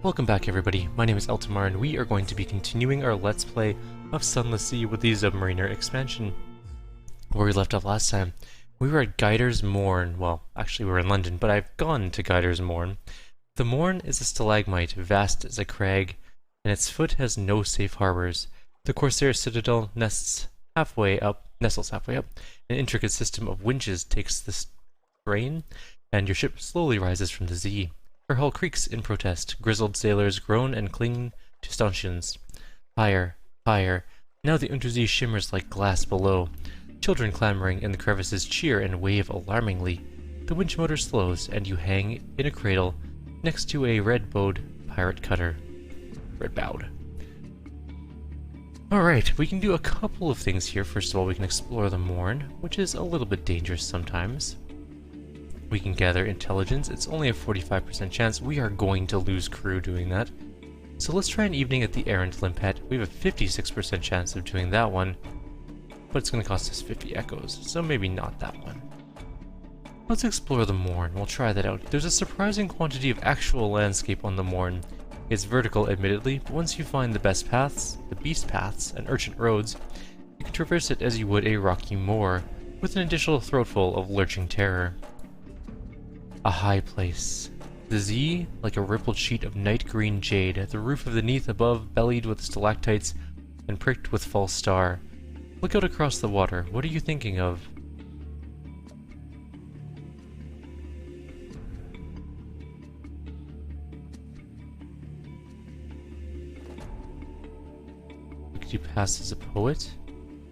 Welcome back everybody, my name is Eltimar and we are going to be continuing our Let's Play of Sunless Sea with the Zubmariner expansion. Where we left off last time, we were at Guider's Morn. Well, actually we were in London, but I've gone to Guider's Morn. The Morn is a stalagmite, vast as a crag, and its foot has no safe harbors. The Corsair citadel nestles halfway up. An intricate system of winches takes the strain, and your ship slowly rises from the sea. Her hull creaks in protest. Grizzled sailors groan and cling to stanchions. Higher, higher. Now the Untersee shimmers like glass below. Children clamoring in the crevices cheer and wave alarmingly. The winch motor slows, and you hang in a cradle next to a red-bowed pirate cutter. Red-bowed. Alright, we can do a couple of things here. First of all, we can explore the Morn, which is a little bit dangerous sometimes. We can gather intelligence. It's only a 45% chance. We are going to lose crew doing that. So let's try an evening at the Errant Limpet. We have a 56% chance of doing that one, but it's going to cost us 50 echoes, so maybe not that one. Let's explore the Morn. We'll try that out. There's a surprising quantity of actual landscape on the Morn. It's vertical, admittedly, but once you find the best paths, the beast paths, and urchin roads, you can traverse it as you would a rocky moor, with an additional throatful of lurching terror. A high place. The sea, like a rippled sheet of night green jade, the roof of the neath above bellied with stalactites and pricked with false star. Look out across the water. What are you thinking of? Look at you pass as a poet?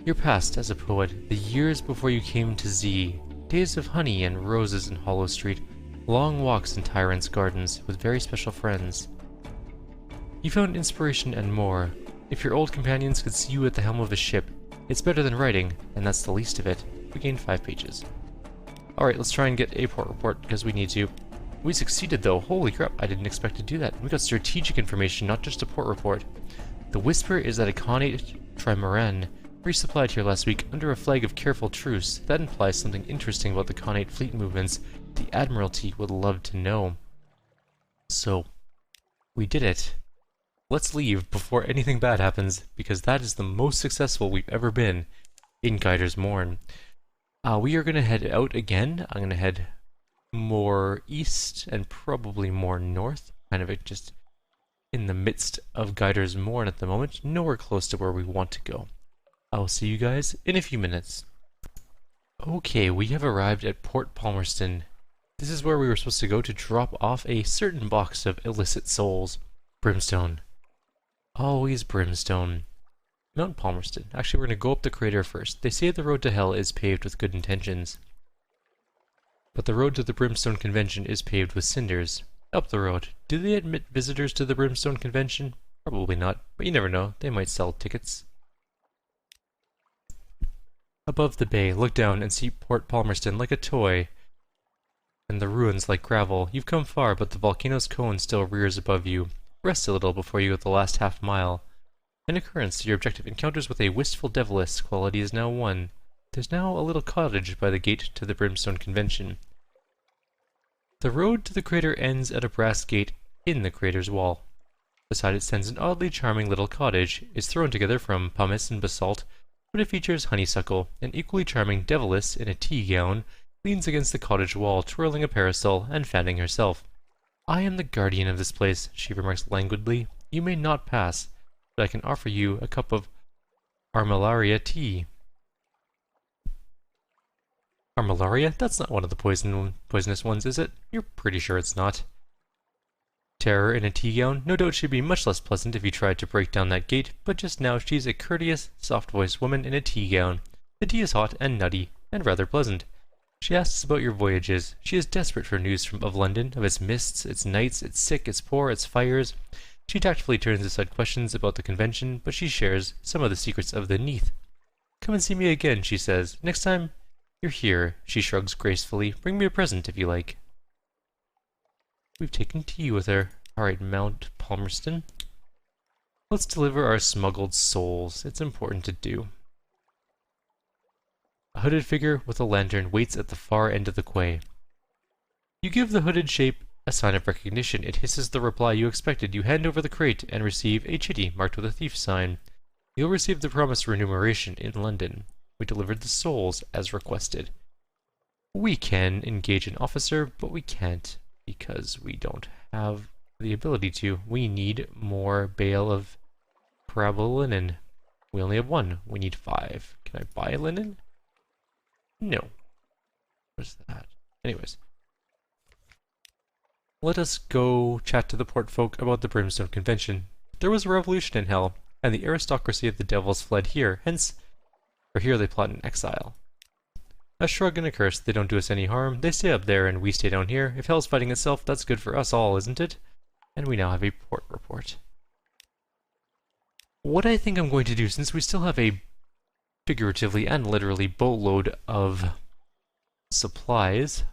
You're past as a poet, the years before you came to Z. Days of honey and roses in Hollow Street. Long walks in Tyrant's Gardens with very special friends. You found inspiration and more. If your old companions could see you at the helm of a ship, it's better than writing, and that's the least of it. We gained 5 pages. Alright, let's try and get a port report, because we need to. We succeeded though, holy crap, I didn't expect to do that. We got strategic information, not just a port report. The whisper is that a Khanate trimaran resupplied here last week under a flag of careful truce. That implies something interesting about the Khanate fleet movements the Admiralty would love to know. So, we did it. Let's leave before anything bad happens, because that is the most successful we've ever been in Guider's Morn. We are going to head out again. I'm going to head more east and probably more north. Kind of just in the midst of Guider's Morn at the moment. Nowhere close to where we want to go. I'll see you guys in a few minutes. Okay, we have arrived at Port Palmerston. This is where we were supposed to go to drop off a certain box of illicit souls. Brimstone. Always brimstone. Mount Palmerston. Actually, we're going to go up the crater first. They say the road to hell is paved with good intentions, but the road to the Brimstone Convention is paved with cinders. Up the road. Do they admit visitors to the Brimstone Convention? Probably not, but you never know. They might sell tickets. Above the bay, look down and see Port Palmerston like a toy, and the ruins like gravel. You've come far, but the volcano's cone still rears above you. Rest a little before you go the last half mile. An occurrence to your objective encounters with a wistful deviless quality is now won. There's now a little cottage by the gate to the Brimstone Convention. The road to the crater ends at a brass gate in the crater's wall. Beside it stands an oddly charming little cottage. It's thrown together from pumice and basalt, but it features honeysuckle. An equally charming deviless in a tea gown leans against the cottage wall, twirling a parasol and fanning herself. I am the guardian of this place, she remarks languidly. You may not pass, but I can offer you a cup of Armillaria tea. Armillaria? That's not one of the poisonous ones, is it? You're pretty sure it's not. Terror in a tea gown? No doubt she'd be much less pleasant if you tried to break down that gate, but just now she's a courteous, soft-voiced woman in a tea gown. The tea is hot and nutty, and rather pleasant. She asks about your voyages. She is desperate for news of London, of its mists, its nights, its sick, its poor, its fires. She tactfully turns aside questions about the convention, but she shares some of the secrets of the Neath. Come and see me again, she says. Next time you're here, she shrugs gracefully. Bring me a present if you like. We've taken tea with her. Alright, Mount Palmerston. Let's deliver our smuggled souls. It's important to do. A hooded figure with a lantern waits at the far end of the quay. You give the hooded shape A sign of recognition. It hisses the reply you expected. You hand over the crate and receive a chitty marked with a thief sign. You'll receive the promised remuneration in London. We delivered the souls as requested. We can engage an officer, but we can't because we don't have the ability to. We need more bale of parable linen. We only have 1. We need 5. Can I buy linen? No. What's that? Anyways. Let us go chat to the port folk about the Brimstone Convention. There was a revolution in Hell, and the aristocracy of the devils fled here, hence, for here they plot in exile. A shrug and a curse, they don't do us any harm, they stay up there and we stay down here. If Hell's fighting itself, that's good for us all, isn't it? And we now have a port report. What I think I'm going to do, since we still have a figuratively and literally boatload of supplies,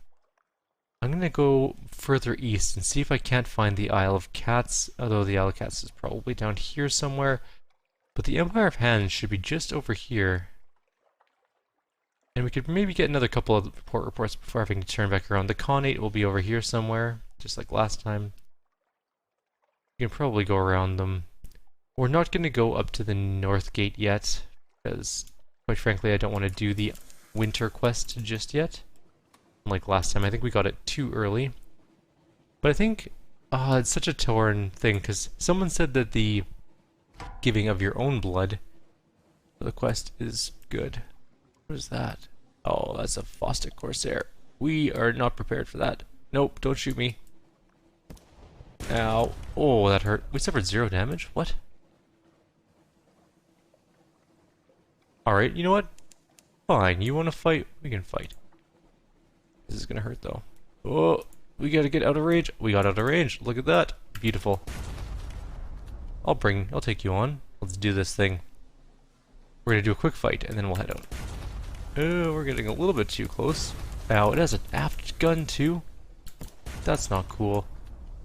I'm going to go further east and see if I can't find the Isle of Cats, although the Isle of Cats is probably down here somewhere. But the Empire of Hands should be just over here. And we could maybe get another couple of port reports before having to turn back around. The Khanate will be over here somewhere, just like last time. You can probably go around them. We're not going to go up to the North Gate yet, because, quite frankly, I don't want to do the winter quest just yet. Like last time, I think we got it too early. But I think, it's such a torn thing, because someone said that the giving of your own blood for the quest is good. What is that? Oh, that's a Fostic Corsair. We are not prepared for that. Nope, don't shoot me. Ow. Oh, that hurt. We suffered 0 damage? What? Alright, you know what? Fine, you want to fight? We can fight. This is gonna hurt though. Oh, we gotta get out of range. We got out of range. Look at that. Beautiful. I'll take you on. Let's do this thing. We're gonna do a quick fight and then we'll head out. Oh, we're getting a little bit too close. Ow, it has an aft gun too? That's not cool.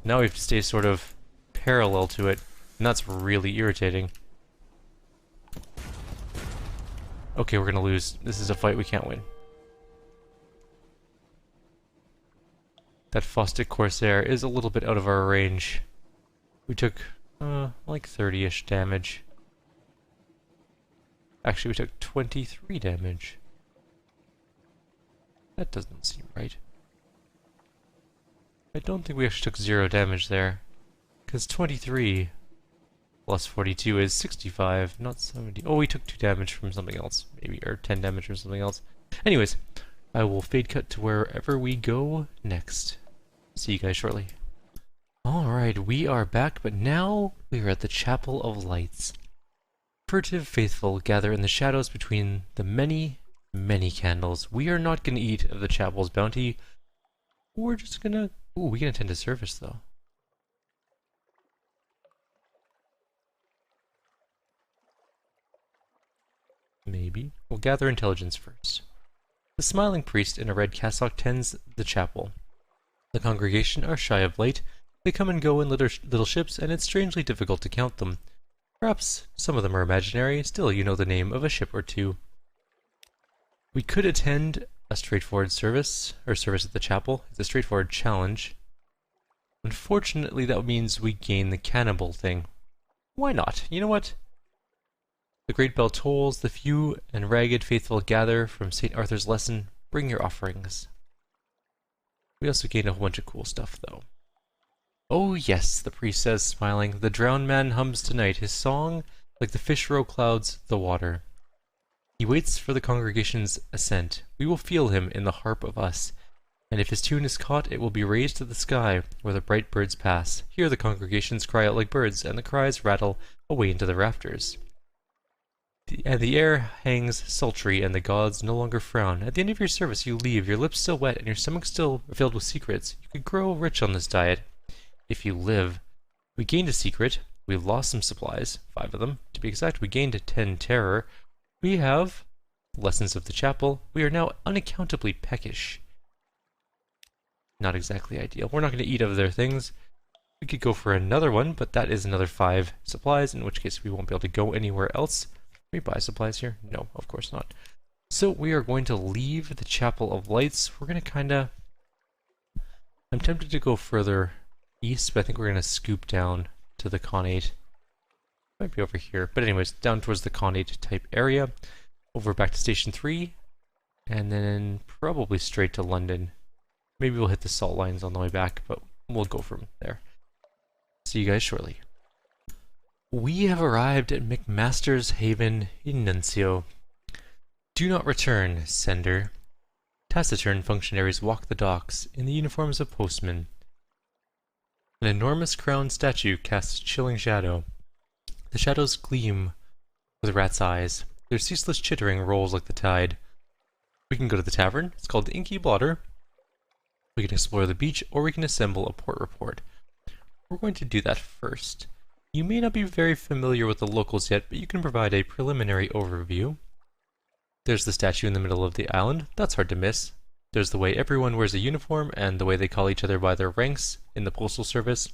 Now we have to stay sort of parallel to it, and that's really irritating. Okay, we're gonna lose. This is a fight we can't win. That Fostic Corsair is a little bit out of our range. We took, like 30-ish damage. Actually, we took 23 damage. That doesn't seem right. I don't think we actually took 0 damage there. Because 23 plus 42 is 65, not 70. Oh, we took 2 damage from something else. Maybe, or 10 damage from something else. Anyways, I will fade cut to wherever we go next. See you guys shortly. Alright, we are back, but now we are at the Chapel of Lights. Furtive faithful gather in the shadows between the many, many candles. We are not going to eat of the chapel's bounty. We're just gonna... Ooh, we can attend a service, though. Maybe. We'll gather intelligence first. The smiling priest in a red cassock tends the chapel. The congregation are shy of light. They come and go in little ships, and it's strangely difficult to count them. Perhaps some of them are imaginary, still you know the name of a ship or two. We could attend a straightforward service, or service at the chapel. It's a straightforward challenge. Unfortunately, that means we gain the cannibal thing. Why not? You know what? The great bell tolls, the few and ragged faithful gather from St. Arthur's lesson. Bring your offerings. We also gained a whole bunch of cool stuff, though. Oh yes, the priest says, smiling, the drowned man hums tonight, his song, like the fish row clouds the water. He waits for the congregation's assent. We will feel him in the harp of us, and if his tune is caught, it will be raised to the sky, where the bright birds pass. Here the congregations cry out like birds, and the cries rattle away into the rafters. And the air hangs sultry, and the gods no longer frown. At the end of your service you leave, your lips still wet, and your stomach still filled with secrets. You could grow rich on this diet. If you live. We gained a secret. We lost some supplies. 5 of them. To be exact, we gained 10 terror. We have lessons of the chapel. We are now unaccountably peckish. Not exactly ideal. We're not going to eat of their things. We could go for another one, but that is another 5 supplies, in which case we won't be able to go anywhere else. Can we buy supplies here? No, of course not. So we are going to leave the Chapel of Lights. We're going to kind of I'm tempted to go further east, but I think we're going to scoop down to the Khanate. Might be over here. But anyways, down towards the Khanate type area. Over back to Station 3. And then probably straight to London. Maybe we'll hit the salt lines on the way back, but we'll go from there. See you guys shortly. We have arrived at McMaster's Haven in Nuncio. Do not return, sender. Taciturn functionaries walk the docks in the uniforms of postmen. An enormous crowned statue casts a chilling shadow. The shadows gleam with rats' eyes. Their ceaseless chittering rolls like the tide. We can go to the tavern. It's called the Inky Blotter. We can explore the beach, or we can assemble a port report. We're going to do that first. You may not be very familiar with the locals yet, but you can provide a preliminary overview. There's the statue in the middle of the island. That's hard to miss. There's the way everyone wears a uniform, and the way they call each other by their ranks in the postal service.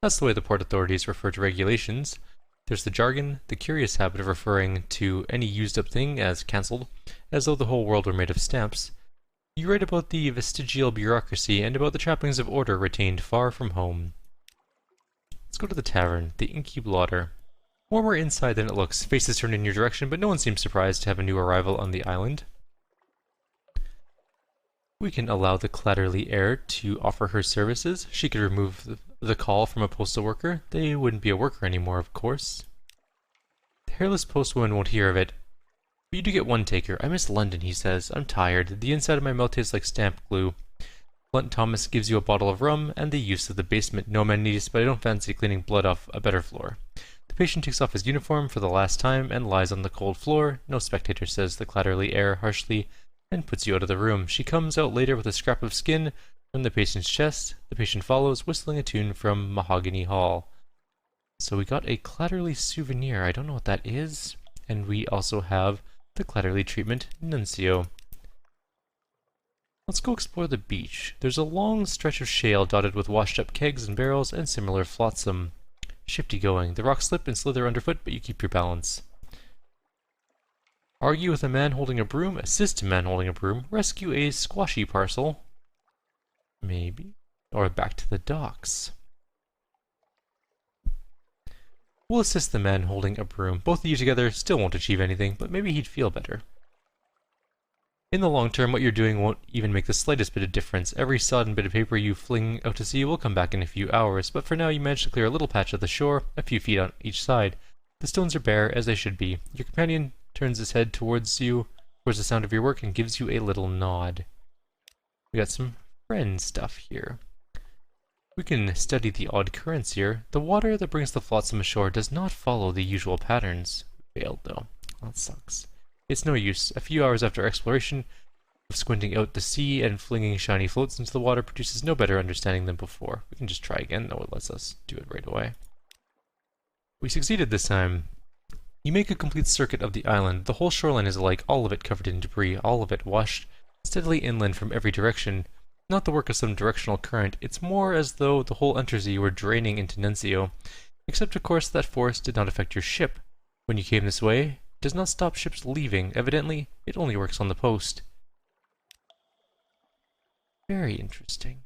That's the way the port authorities refer to regulations. There's the jargon, the curious habit of referring to any used-up thing as cancelled, as though the whole world were made of stamps. You write about the vestigial bureaucracy and about the trappings of order retained far from home. Let's go to the tavern, the Inky Blotter. Warmer inside than it looks. Faces turned in your direction, but no one seems surprised to have a new arrival on the island. We can allow the Clatterly heir to offer her services. She could remove the call from a postal worker. They wouldn't be a worker anymore, of course. The hairless postwoman won't hear of it. But you do get one taker. I miss London, he says. I'm tired. The inside of my mouth tastes like stamped glue. Blunt Thomas gives you a bottle of rum and the use of the basement. No amenities, but I don't fancy cleaning blood off a better floor. The patient takes off his uniform for the last time and lies on the cold floor. No spectator, says the Clatterly heir harshly, and puts you out of the room. She comes out later with a scrap of skin from the patient's chest. The patient follows, whistling a tune from Mahogany Hall. So we got a Clatterly souvenir. I don't know what that is. And we also have the Clatterly treatment Nuncio. Let's go explore the beach. There's a long stretch of shale dotted with washed-up kegs and barrels and similar flotsam. Shifty going. The rocks slip and slither underfoot, but you keep your balance. Argue with a man holding a broom, assist a man holding a broom, rescue a squashy parcel. Maybe. Or back to the docks. We'll assist the man holding a broom. Both of you together still won't achieve anything, but maybe he'd feel better. In the long term, what you're doing won't even make the slightest bit of difference. Every sodden bit of paper you fling out to sea will come back in a few hours, but for now you manage to clear a little patch of the shore, a few feet on each side. The stones are bare, as they should be. Your companion turns his head towards you, towards the sound of your work, and gives you a little nod. We got some friend stuff here. We can study the odd currents here. The water that brings the flotsam ashore does not follow the usual patterns. Failed, though. That sucks. It's no use. A few hours after exploration, of squinting out to sea and flinging shiny floats into the water produces no better understanding than before. We can just try again, though it lets us do it right away. We succeeded this time. You make a complete circuit of the island. The whole shoreline is alike, all of it covered in debris, all of it washed steadily inland from every direction. Not the work of some directional current, it's more as though the whole Untersee were draining into Nuncio. Except, of course, that force did not affect your ship. When you came this way, it does not stop ships leaving. Evidently, it only works on the post. Very interesting.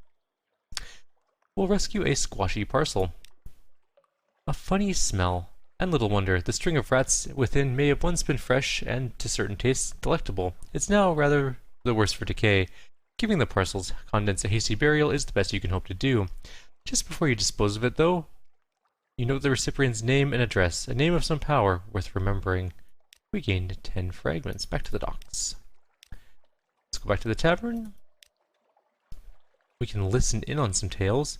We'll rescue a squashy parcel. A funny smell. And little wonder, the string of rats within may have once been fresh and, to certain tastes, delectable. It's now rather the worse for decay. Giving the parcel's contents a hasty burial is the best you can hope to do. Just before you dispose of it, though, you note the recipient's name and address, a name of some power worth remembering. We gained 10 fragments. Back to the docks. Let's go back to the tavern. We can listen in on some tales.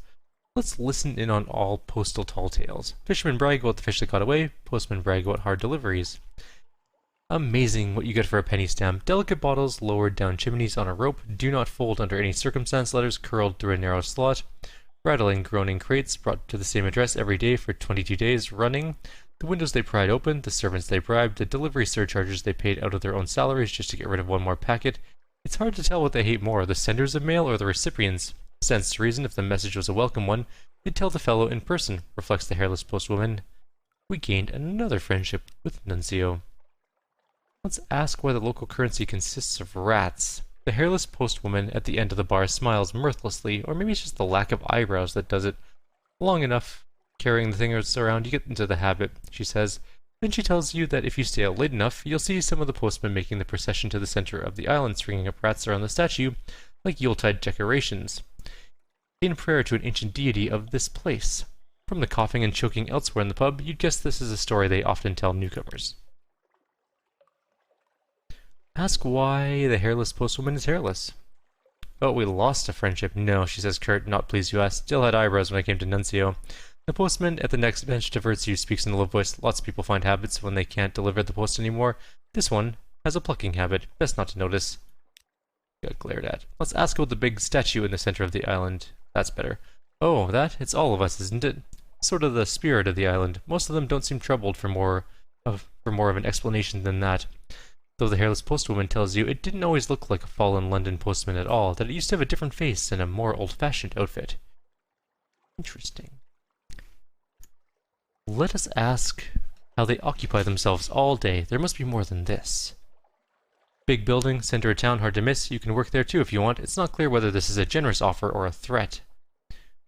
Let's listen in on all postal tall tales. Fishermen brag about the fish they caught away. Postmen brag about hard deliveries. Amazing what you get for a penny stamp. Delicate bottles lowered down chimneys on a rope. Do not fold under any circumstance. Letters curled through a narrow slot. Rattling, groaning crates brought to the same address every day for 22 days running. The windows they pried open. The servants they bribed. The delivery surcharges they paid out of their own salaries just to get rid of one more packet. It's hard to tell what they hate more, the senders of mail or the recipients. Stands to reason if the message was a welcome one, they'd tell the fellow in person, reflects the hairless postwoman. We gained another friendship with Nuncio. Let's ask why the local currency consists of rats. The hairless postwoman at the end of the bar smiles mirthlessly, or maybe it's just the lack of eyebrows that does it. Long enough carrying the things around, you get into the habit, she says. Then she tells you that if you stay out late enough, you'll see some of the postmen making the procession to the center of the island, stringing up rats around the statue like Yuletide decorations, in prayer to an ancient deity of this place. From the coughing and choking elsewhere in the pub, you'd guess this is a story they often tell newcomers. Ask why the hairless postwoman is hairless. Oh, we lost a friendship. No, she says curt, not pleased you asked. Still had eyebrows when I came to Nuncio. The postman at the next bench diverts you, speaks in a low voice. Lots of people find habits when they can't deliver the post anymore. This one has a plucking habit. Best not to notice. Got glared at. Let's ask about the big statue in the center of the island. That's better. Oh, that? It's all of us, isn't it? Sort of the spirit of the island. Most of them don't seem troubled for more of an explanation than that. Though the hairless postwoman tells you it didn't always look like a fallen London postman at all, that it used to have a different face and a more old-fashioned outfit. Interesting. Let us ask how they occupy themselves all day. There must be more than this. Big building, center of town, hard to miss. You can work there too if you want. It's not clear whether this is a generous offer or a threat.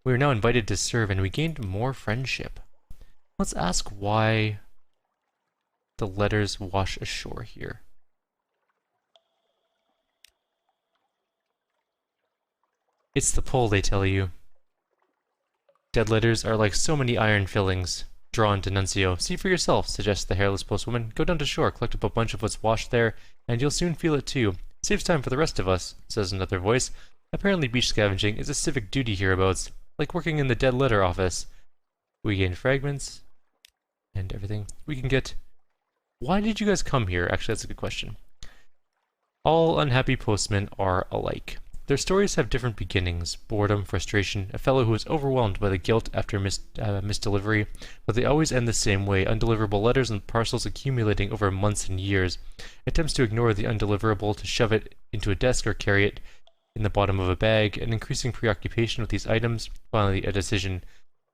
We are now invited to serve, and we gained more friendship. Let's ask why the letters wash ashore here. It's the pull, they tell you. Dead letters are like so many iron fillings. Drawn to Nuncio. See for yourself, suggests the hairless postwoman. Go down to shore, collect up a bunch of what's washed there, and you'll soon feel it too. Saves time for the rest of us, says another voice. Apparently beach scavenging is a civic duty hereabouts, like working in the dead letter office. We gain fragments, and everything. We can get... Why did you guys come here? Actually, that's a good question. All unhappy postmen are alike. Their stories have different beginnings, boredom, frustration, a fellow who is overwhelmed by the guilt after misdelivery, but they always end the same way, undeliverable letters and parcels accumulating over months and years, attempts to ignore the undeliverable, to shove it into a desk or carry it in the bottom of a bag, an increasing preoccupation with these items, finally a decision,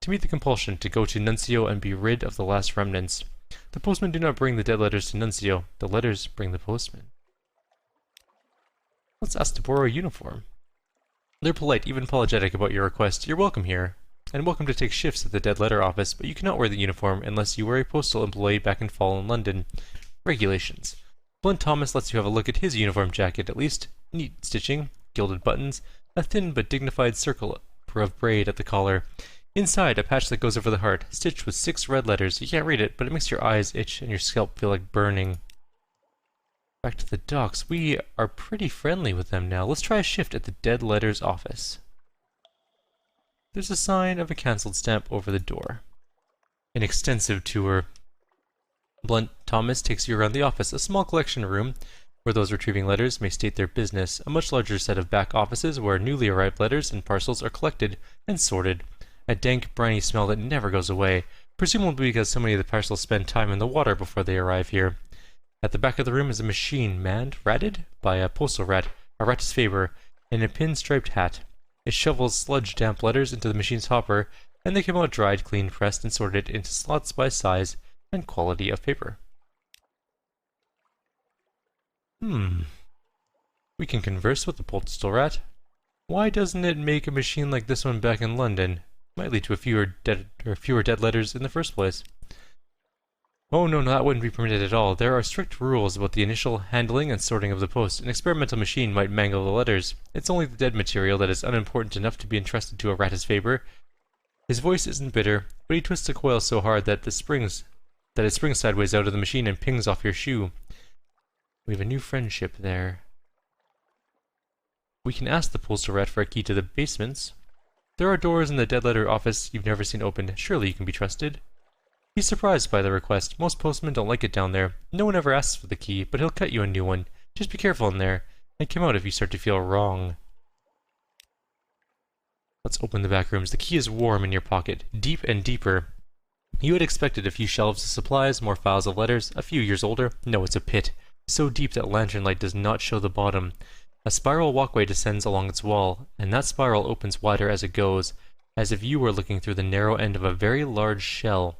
to meet the compulsion to go to Nuncio and be rid of the last remnants. The postmen do not bring the dead letters to Nuncio, the letters bring the postman. Let's ask to borrow a uniform. They're polite, even apologetic about your request. You're welcome here, and welcome to take shifts at the dead letter office, but you cannot wear the uniform unless you were a postal employee back in fallen London. Regulations. Blunt Thomas lets you have a look at his uniform jacket, at least. Neat stitching, gilded buttons, a thin but dignified circle of braid at the collar. Inside, a patch that goes over the heart, stitched with 6 red letters. You can't read it, but it makes your eyes itch and your scalp feel like burning. Back to the docks. We are pretty friendly with them now. Let's try a shift at the dead letters office. There's a sign of a cancelled stamp over the door. An extensive tour. Blunt Thomas takes you around the office, a small collection room where those retrieving letters may state their business, a much larger set of back offices where newly arrived letters and parcels are collected and sorted. A dank, briny smell that never goes away, presumably because so many of the parcels spend time in the water before they arrive here. At the back of the room is a machine ratted by a postal rat, a ratus faber, in a pin-striped hat. It shovels sludge-damp letters into the machine's hopper, and they come out dried, clean, pressed, and sorted into slots by size and quality of paper. We can converse with the postal rat. Why doesn't it make a machine like this one back in London? Might lead to fewer dead letters in the first place. Oh no, that wouldn't be permitted at all. There are strict rules about the initial handling and sorting of the post. An experimental machine might mangle the letters. It's only the dead material that is unimportant enough to be entrusted to a ratus faber. His voice isn't bitter, but he twists a coil so hard that it springs sideways out of the machine and pings off your shoe. We have a new friendship there. We can ask the postal rat for a key to the basements. There are doors in the dead letter office you've never seen opened. Surely you can be trusted. He's surprised by the request. Most postmen don't like it down there. No one ever asks for the key, but he'll cut you a new one. Just be careful in there, and come out if you start to feel wrong. Let's open the back rooms. The key is warm in your pocket, deep and deeper. You had expected a few shelves of supplies, more files of letters, a few years older. No, it's a pit, so deep that lantern light does not show the bottom. A spiral walkway descends along its wall, and that spiral opens wider as it goes, as if you were looking through the narrow end of a very large shell.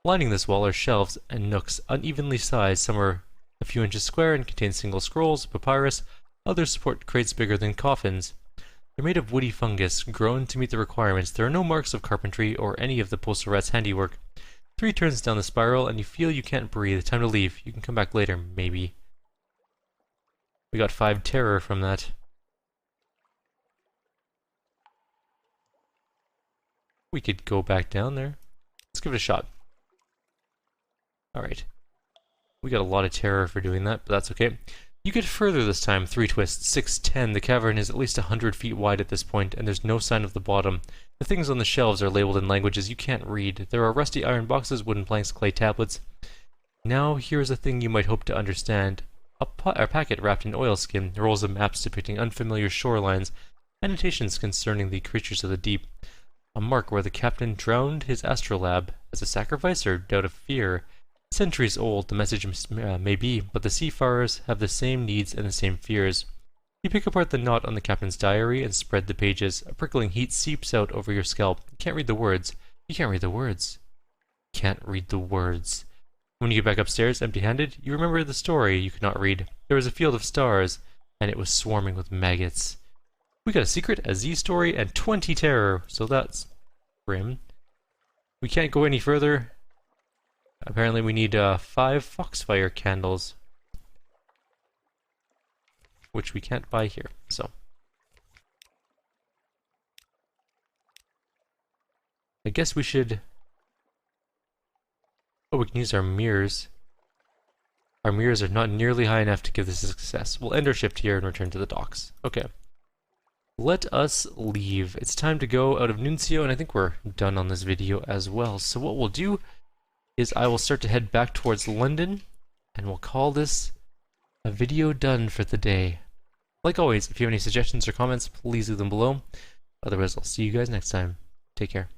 Lining this wall are shelves and nooks, unevenly sized. Some are a few inches square and contain single scrolls, papyrus, Others support crates bigger than coffins. They're made of woody fungus, grown to meet the requirements. There are no marks of carpentry or any of the postal rat's handiwork. 3 turns down the spiral, and you feel you can't breathe. Time to leave. You can come back later, maybe. We got 5 terror from that. We could go back down there. Let's give it a shot. Alright. We got a lot of terror for doing that, but that's okay. You get further this time, 3 twists, 6, 10. The cavern is at least 100 feet wide at this point, and there's no sign of the bottom. The things on the shelves are labeled in languages you can't read. There are rusty iron boxes, wooden planks, clay tablets. Now, here is a thing you might hope to understand. A packet wrapped in oilskin, rolls of maps depicting unfamiliar shorelines, annotations concerning the creatures of the deep. A mark where the captain drowned his astrolabe as a sacrifice or out of fear. Centuries old, the message may be, but the seafarers have the same needs and the same fears. You pick apart the knot on the captain's diary and spread the pages. A prickling heat seeps out over your scalp. You can't read the words. You can't read the words. Can't read the words. When you get back upstairs, empty-handed, you remember the story you could not read. There was a field of stars, and it was swarming with maggots. We got a secret, a Z story, and 20 terror, so that's grim. We can't go any further. Apparently we need 5 foxfire candles, which we can't buy here, so. I guess we should... Oh, we can use our mirrors. Our mirrors are not nearly high enough to give this a success. We'll end our shift here and return to the docks. Okay. Let us leave. It's time to go out of Nuncio, and I think we're done on this video as well. So what we'll do is I will start to head back towards London, and we'll call this a video done for the day. Like always, if you have any suggestions or comments, please leave them below. Otherwise, I'll see you guys next time. Take care.